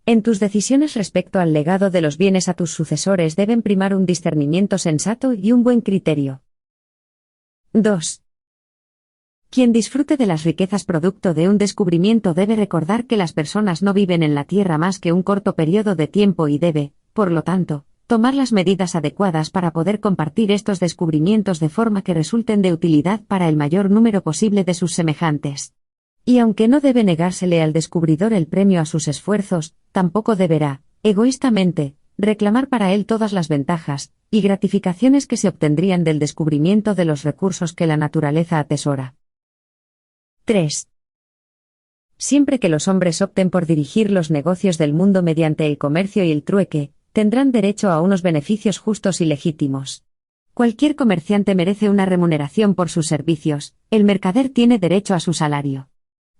[SPEAKER 2] En tus decisiones respecto al legado de los bienes a tus sucesores deben primar un discernimiento sensato y un buen criterio. 2. Quien disfrute de las riquezas producto de un descubrimiento debe recordar que las personas no viven en la Tierra más que un corto periodo de tiempo y debe, por lo tanto, tomar las medidas adecuadas para poder compartir estos descubrimientos de forma que resulten de utilidad para el mayor número posible de sus semejantes. Y aunque no debe negársele al descubridor el premio a sus esfuerzos, tampoco deberá, egoístamente, reclamar para él todas las ventajas y gratificaciones que se obtendrían del descubrimiento de los recursos que la naturaleza atesora. 3. Siempre que los hombres opten por dirigir los negocios del mundo mediante el comercio y el trueque, tendrán derecho a unos beneficios justos y legítimos. Cualquier comerciante merece una remuneración por sus servicios, el mercader tiene derecho a su salario.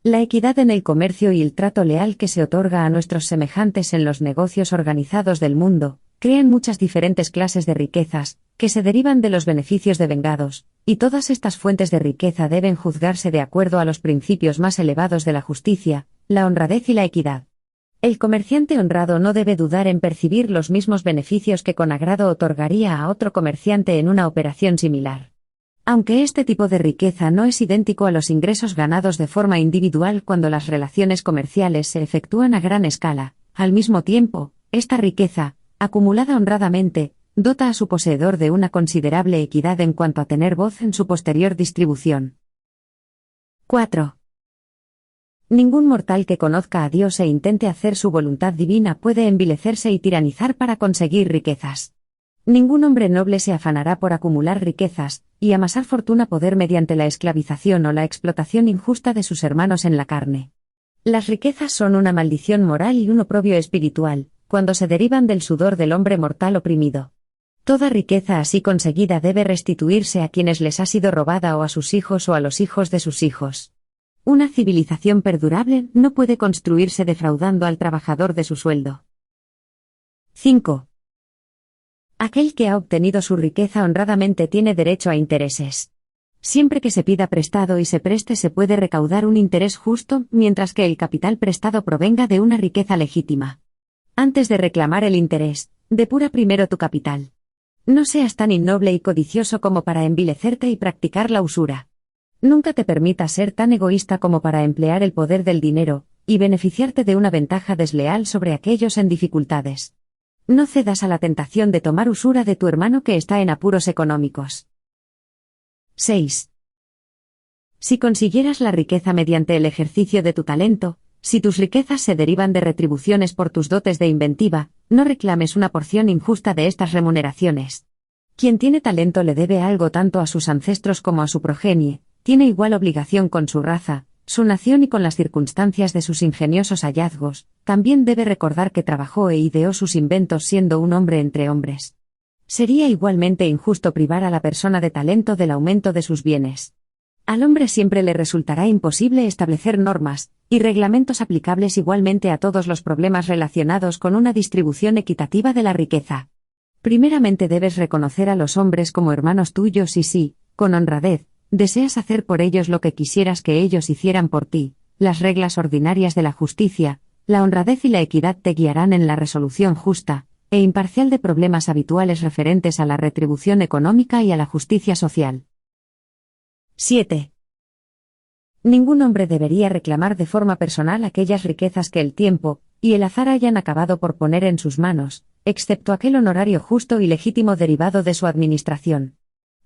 [SPEAKER 2] La equidad en el comercio y el trato leal que se otorga a nuestros semejantes en los negocios organizados del mundo, crean muchas diferentes clases de riquezas, que se derivan de los beneficios devengados, y todas estas fuentes de riqueza deben juzgarse de acuerdo a los principios más elevados de la justicia, la honradez y la equidad. El comerciante honrado no debe dudar en percibir los mismos beneficios que con agrado otorgaría a otro comerciante en una operación similar. Aunque este tipo de riqueza no es idéntico a los ingresos ganados de forma individual cuando las relaciones comerciales se efectúan a gran escala, al mismo tiempo, esta riqueza, acumulada honradamente, dota a su poseedor de una considerable equidad en cuanto a tener voz en su posterior distribución. 4. Ningún mortal que conozca a Dios e intente hacer su voluntad divina puede envilecerse y tiranizar para conseguir riquezas. Ningún hombre noble se afanará por acumular riquezas y amasar fortuna poder mediante la esclavización o la explotación injusta de sus hermanos en la carne. Las riquezas son una maldición moral y un oprobio espiritual, cuando se derivan del sudor del hombre mortal oprimido. Toda riqueza así conseguida debe restituirse a quienes les ha sido robada o a sus hijos o a los hijos de sus hijos. Una civilización perdurable no puede construirse defraudando al trabajador de su sueldo. 5. Aquel que ha obtenido su riqueza honradamente tiene derecho a intereses. Siempre que se pida prestado y se preste se puede recaudar un interés justo, mientras que el capital prestado provenga de una riqueza legítima. Antes de reclamar el interés, depura primero tu capital. No seas tan innoble y codicioso como para envilecerte y practicar la usura. Nunca te permitas ser tan egoísta como para emplear el poder del dinero y beneficiarte de una ventaja desleal sobre aquellos en dificultades. No cedas a la tentación de tomar usura de tu hermano que está en apuros económicos. 6. Si consiguieras la riqueza mediante el ejercicio de tu talento, si tus riquezas se derivan de retribuciones por tus dotes de inventiva, no reclames una porción injusta de estas remuneraciones. Quien tiene talento le debe algo tanto a sus ancestros como a su progenie, tiene igual obligación con su raza, su nación y con las circunstancias de sus ingeniosos hallazgos, también debe recordar que trabajó e ideó sus inventos siendo un hombre entre hombres. Sería igualmente injusto privar a la persona de talento del aumento de sus bienes. Al hombre siempre le resultará imposible establecer normas y reglamentos aplicables igualmente a todos los problemas relacionados con una distribución equitativa de la riqueza. Primeramente debes reconocer a los hombres como hermanos tuyos y si, con honradez, deseas hacer por ellos lo que quisieras que ellos hicieran por ti, las reglas ordinarias de la justicia, la honradez y la equidad te guiarán en la resolución justa e imparcial de problemas habituales referentes a la retribución económica y a la justicia social. 7. Ningún hombre debería reclamar de forma personal aquellas riquezas que el tiempo y el azar hayan acabado por poner en sus manos, excepto aquel honorario justo y legítimo derivado de su administración.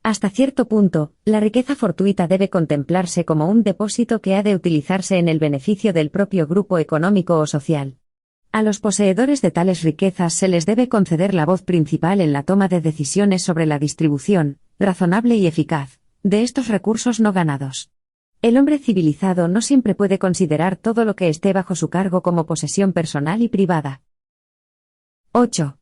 [SPEAKER 2] Hasta cierto punto, la riqueza fortuita debe contemplarse como un depósito que ha de utilizarse en el beneficio del propio grupo económico o social. A los poseedores de tales riquezas se les debe conceder la voz principal en la toma de decisiones sobre la distribución, razonable y eficaz, de estos recursos no ganados. El hombre civilizado no siempre puede considerar todo lo que esté bajo su cargo como posesión personal y privada. 8.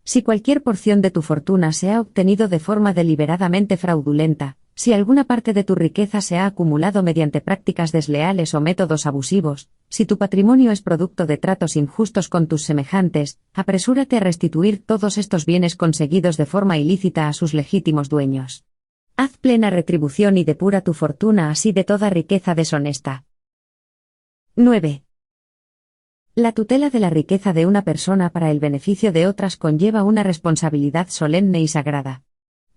[SPEAKER 2] Si cualquier porción de tu fortuna se ha obtenido de forma deliberadamente fraudulenta, si alguna parte de tu riqueza se ha acumulado mediante prácticas desleales o métodos abusivos, si tu patrimonio es producto de tratos injustos con tus semejantes, apresúrate a restituir todos estos bienes conseguidos de forma ilícita a sus legítimos dueños. Haz plena retribución y depura tu fortuna así de toda riqueza deshonesta. 9. La tutela de la riqueza de una persona para el beneficio de otras conlleva una responsabilidad solemne y sagrada.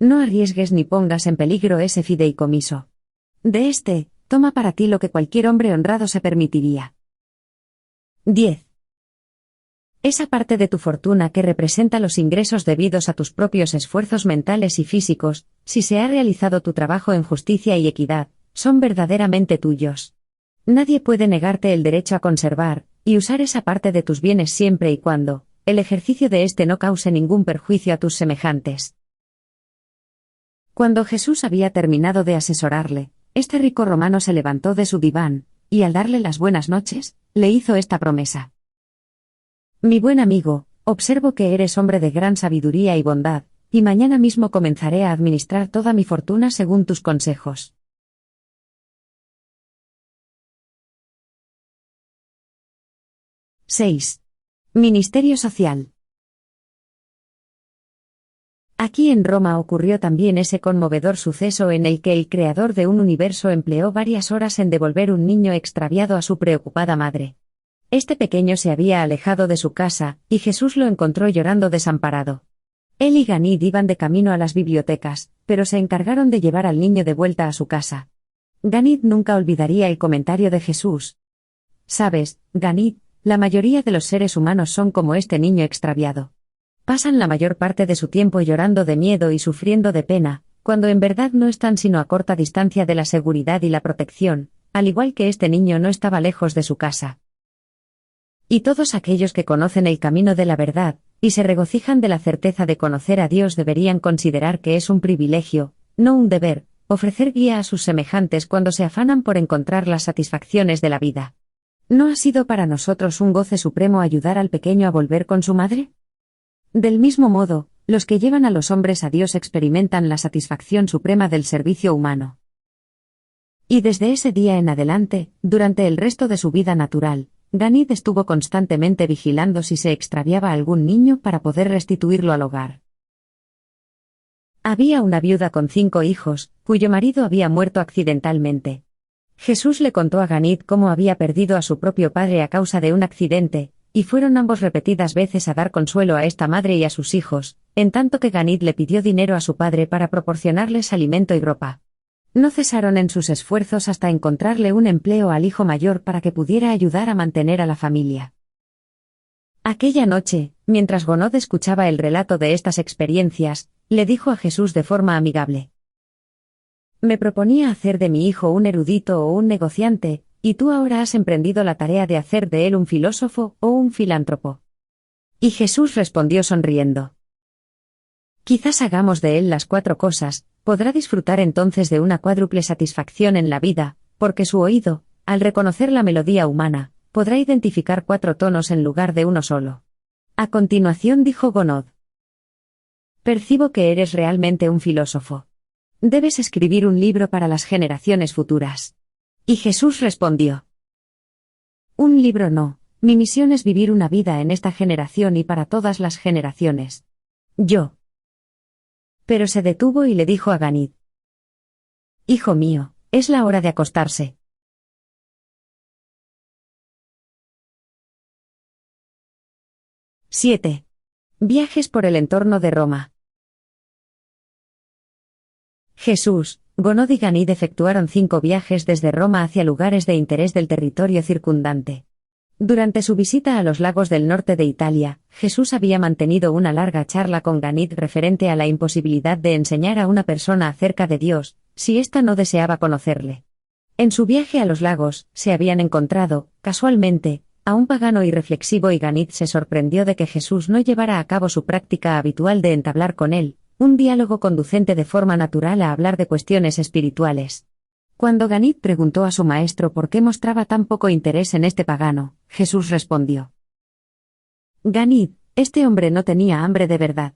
[SPEAKER 2] No arriesgues ni pongas en peligro ese fideicomiso. De este, toma para ti lo que cualquier hombre honrado se permitiría. 10. Esa parte de tu fortuna que representa los ingresos debidos a tus propios esfuerzos mentales y físicos, si se ha realizado tu trabajo en justicia y equidad, son verdaderamente tuyos. Nadie puede negarte el derecho a conservar y usar esa parte de tus bienes siempre y cuando el ejercicio de éste no cause ningún perjuicio a tus semejantes. Cuando Jesús había terminado de asesorarle, este rico romano se levantó de su diván, y al darle las buenas noches, le hizo esta promesa. Mi buen amigo, observo que eres hombre de gran sabiduría y bondad, y mañana mismo comenzaré a administrar toda mi fortuna según tus consejos. ¡6! Ministerio social. Aquí en Roma ocurrió también ese conmovedor suceso en el que el creador de un universo empleó varias horas en devolver un niño extraviado a su preocupada madre. Este pequeño se había alejado de su casa, y Jesús lo encontró llorando desamparado. Él y Ganid iban de camino a las bibliotecas, pero se encargaron de llevar al niño de vuelta a su casa. Ganid nunca olvidaría el comentario de Jesús. Sabes, Ganid, la mayoría de los seres humanos son como este niño extraviado. Pasan la mayor parte de su tiempo llorando de miedo y sufriendo de pena, cuando en verdad no están sino a corta distancia de la seguridad y la protección, al igual que este niño no estaba lejos de su casa. Y todos aquellos que conocen el camino de la verdad, y se regocijan de la certeza de conocer a Dios deberían considerar que es un privilegio, no un deber, ofrecer guía a sus semejantes cuando se afanan por encontrar las satisfacciones de la vida. ¿No ha sido para nosotros un goce supremo ayudar al pequeño a volver con su madre? Del mismo modo, los que llevan a los hombres a Dios experimentan la satisfacción suprema del servicio humano. Y desde ese día en adelante, durante el resto de su vida natural, Ganid estuvo constantemente vigilando si se extraviaba algún niño para poder restituirlo al hogar. Había una viuda con 5 hijos, cuyo marido había muerto accidentalmente. Jesús le contó a Ganid cómo había perdido a su propio padre a causa de un accidente, y fueron ambos repetidas veces a dar consuelo a esta madre y a sus hijos, en tanto que Ganid le pidió dinero a su padre para proporcionarles alimento y ropa. No cesaron en sus esfuerzos hasta encontrarle un empleo al hijo mayor para que pudiera ayudar a mantener a la familia. Aquella noche, mientras Gonod escuchaba el relato de estas experiencias, le dijo a Jesús de forma amigable: Me proponía hacer de mi hijo un erudito o un negociante, y tú ahora has emprendido la tarea de hacer de él un filósofo o un filántropo. Y Jesús respondió sonriendo: Quizás hagamos de él las 4 cosas, podrá disfrutar entonces de una cuádruple satisfacción en la vida, porque su oído, al reconocer la melodía humana, podrá identificar 4 tonos en lugar de uno solo. A continuación dijo Gonod: Percibo que eres realmente un filósofo. Debes escribir un libro para las generaciones futuras. Y Jesús respondió: Un libro no, mi misión es vivir una vida en esta generación y para todas las generaciones. Yo. Pero se detuvo y le dijo a Ganid: Hijo mío, es la hora de acostarse. 7. Viajes por el entorno de Roma. Jesús, Gonod y Ganid efectuaron 5 viajes desde Roma hacia lugares de interés del territorio circundante. Durante su visita a los lagos del norte de Italia, Jesús había mantenido una larga charla con Ganid referente a la imposibilidad de enseñar a una persona acerca de Dios, si ésta no deseaba conocerle. En su viaje a los lagos, se habían encontrado, casualmente, a un pagano irreflexivo y Ganid se sorprendió de que Jesús no llevara a cabo su práctica habitual de entablar con él, un diálogo conducente de forma natural a hablar de cuestiones espirituales. Cuando Ganit preguntó a su maestro por qué mostraba tan poco interés en este pagano, Jesús respondió: Ganit, este hombre no tenía hambre de verdad.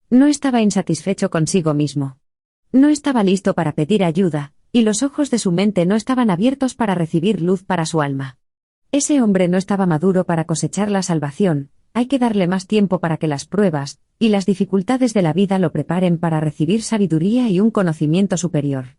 [SPEAKER 2] No estaba insatisfecho consigo mismo. No estaba listo para pedir ayuda, y los ojos de su mente no estaban abiertos para recibir luz para su alma. Ese hombre no estaba maduro para cosechar la salvación. Hay que darle más tiempo para que las pruebas y las dificultades de la vida lo preparen para recibir sabiduría y un conocimiento superior.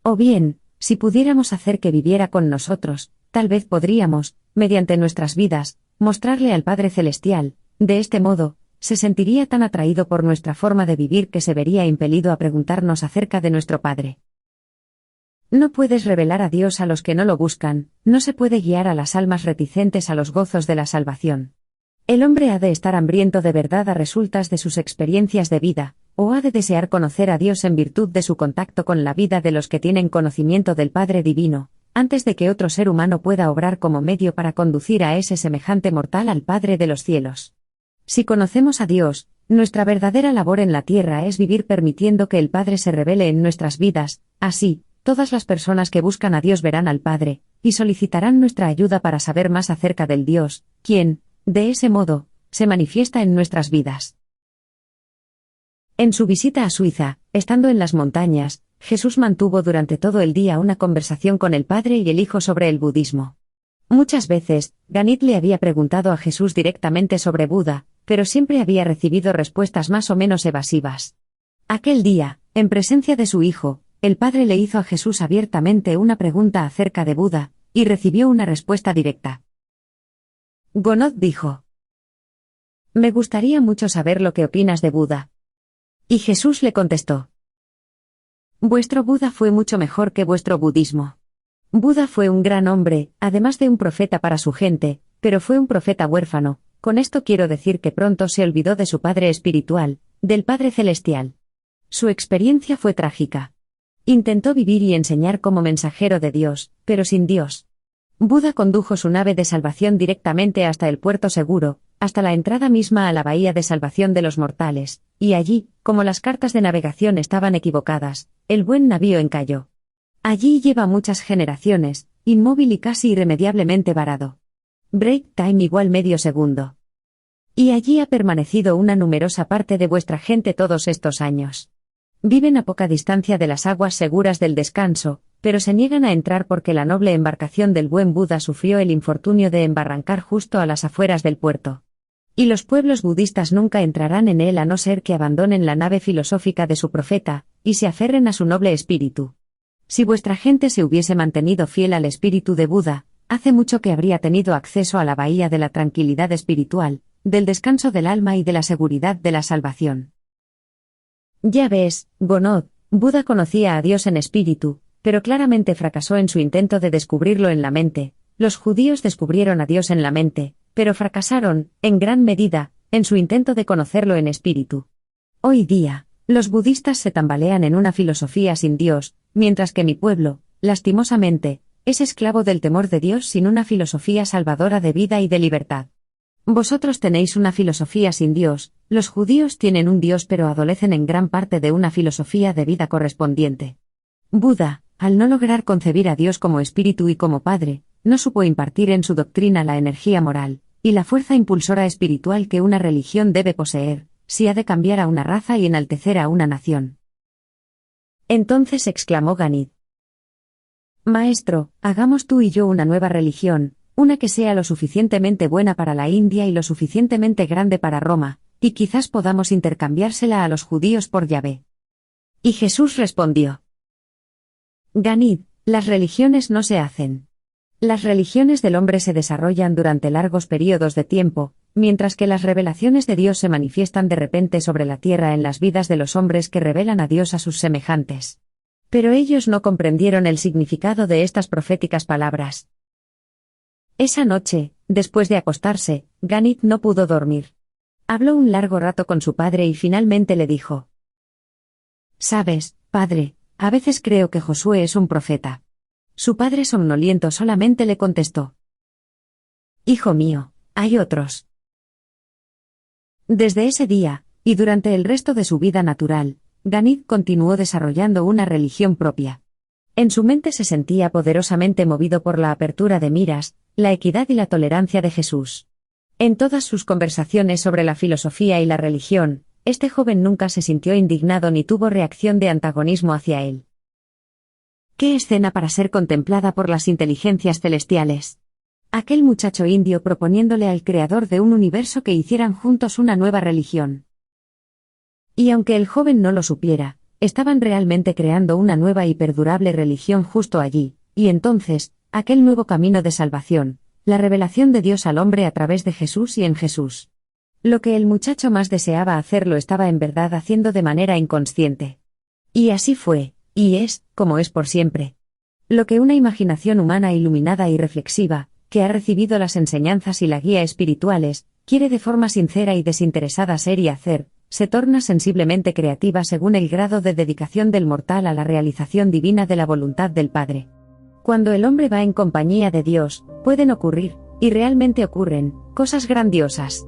[SPEAKER 2] O bien, si pudiéramos hacer que viviera con nosotros, tal vez podríamos, mediante nuestras vidas, mostrarle al Padre Celestial. De este modo, se sentiría tan atraído por nuestra forma de vivir que se vería impelido a preguntarnos acerca de nuestro Padre. No puedes revelar a Dios a los que no lo buscan, no se puede guiar a las almas reticentes a los gozos de la salvación. El hombre ha de estar hambriento de verdad a resultas de sus experiencias de vida, o ha de desear conocer a Dios en virtud de su contacto con la vida de los que tienen conocimiento del Padre Divino, antes de que otro ser humano pueda obrar como medio para conducir a ese semejante mortal al Padre de los cielos. Si conocemos a Dios, nuestra verdadera labor en la tierra es vivir permitiendo que el Padre se revele en nuestras vidas. Así, todas las personas que buscan a Dios verán al Padre, y solicitarán nuestra ayuda para saber más acerca del Dios, quien, de ese modo, se manifiesta en nuestras vidas. En su visita a Suiza, estando en las montañas, Jesús mantuvo durante todo el día una conversación con el Padre y el Hijo sobre el budismo. Muchas veces, Ganit le había preguntado a Jesús directamente sobre Buda, pero siempre había recibido respuestas más o menos evasivas. Aquel día, en presencia de su hijo, el Padre le hizo a Jesús abiertamente una pregunta acerca de Buda, y recibió una respuesta directa. Gonod dijo: Me gustaría mucho saber lo que opinas de Buda. Y Jesús le contestó: Vuestro Buda fue mucho mejor que vuestro budismo. Buda fue un gran hombre, además de un profeta para su gente, pero fue un profeta huérfano. Con esto quiero decir que pronto se olvidó de su Padre espiritual, del Padre Celestial. Su experiencia fue trágica. Intentó vivir y enseñar como mensajero de Dios, pero sin Dios. Buda condujo su nave de salvación directamente hasta el puerto seguro, hasta la entrada misma a la bahía de salvación de los mortales, y allí, como las cartas de navegación estaban equivocadas, el buen navío encalló. Allí lleva muchas generaciones, inmóvil y casi irremediablemente varado. Break time igual medio segundo. Y allí ha permanecido una numerosa parte de vuestra gente todos estos años. Viven a poca distancia de las aguas seguras del descanso, pero se niegan a entrar porque la noble embarcación del buen Buda sufrió el infortunio de embarrancar justo a las afueras del puerto. Y los pueblos budistas nunca entrarán en él a no ser que abandonen la nave filosófica de su profeta, y se aferren a su noble espíritu. Si vuestra gente se hubiese mantenido fiel al espíritu de Buda, hace mucho que habría tenido acceso a la bahía de la tranquilidad espiritual, del descanso del alma y de la seguridad de la salvación. Ya ves, Gonod, Buda conocía a Dios en espíritu, pero claramente fracasó en su intento de descubrirlo en la mente. Los judíos descubrieron a Dios en la mente, pero fracasaron, en gran medida, en su intento de conocerlo en espíritu. Hoy día, los budistas se tambalean en una filosofía sin Dios, mientras que mi pueblo, lastimosamente, es esclavo del temor de Dios sin una filosofía salvadora de vida y de libertad. Vosotros tenéis una filosofía sin Dios, los judíos tienen un Dios pero adolecen en gran parte de una filosofía de vida correspondiente. Buda, al no lograr concebir a Dios como espíritu y como Padre, no supo impartir en su doctrina la energía moral, y la fuerza impulsora espiritual que una religión debe poseer, si ha de cambiar a una raza y enaltecer a una nación. Entonces exclamó Ganit: Maestro, hagamos tú y yo una nueva religión, una que sea lo suficientemente buena para la India y lo suficientemente grande para Roma, y quizás podamos intercambiársela a los judíos por Yahvé. Y Jesús respondió: Ganit, las religiones no se hacen. Las religiones del hombre se desarrollan durante largos periodos de tiempo, mientras que las revelaciones de Dios se manifiestan de repente sobre la tierra en las vidas de los hombres que revelan a Dios a sus semejantes. Pero ellos no comprendieron el significado de estas proféticas palabras. Esa noche, después de acostarse, Ganit no pudo dormir. Habló un largo rato con su padre y finalmente le dijo: «Sabes, padre, a veces creo que Josué es un profeta». Su padre somnoliento solamente le contestó: «Hijo mío, hay otros». Desde ese día, Y durante el resto de su vida natural, Ghanid continuó desarrollando una religión propia. En su mente se sentía poderosamente movido por la apertura de miras, la equidad y la tolerancia de Jesús. En todas sus conversaciones sobre la filosofía y la religión, este joven nunca se sintió indignado ni tuvo reacción de antagonismo hacia él. ¿Qué escena para ser contemplada por las inteligencias celestiales? Aquel muchacho indio proponiéndole al creador de un universo que hicieran juntos una nueva religión. Y aunque el joven no lo supiera, estaban realmente creando una nueva y perdurable religión justo allí, y entonces, aquel nuevo camino de salvación, la revelación de Dios al hombre a través de Jesús y en Jesús. Lo que el muchacho más deseaba hacer lo estaba en verdad haciendo de manera inconsciente. Y así fue, y es, como es por siempre. Lo que una imaginación humana iluminada y reflexiva, que ha recibido las enseñanzas y la guía espirituales, quiere de forma sincera y desinteresada ser y hacer, se torna sensiblemente creativa según el grado de dedicación del mortal a la realización divina de la voluntad del Padre. Cuando el hombre va en compañía de Dios, pueden ocurrir, y realmente ocurren, cosas grandiosas.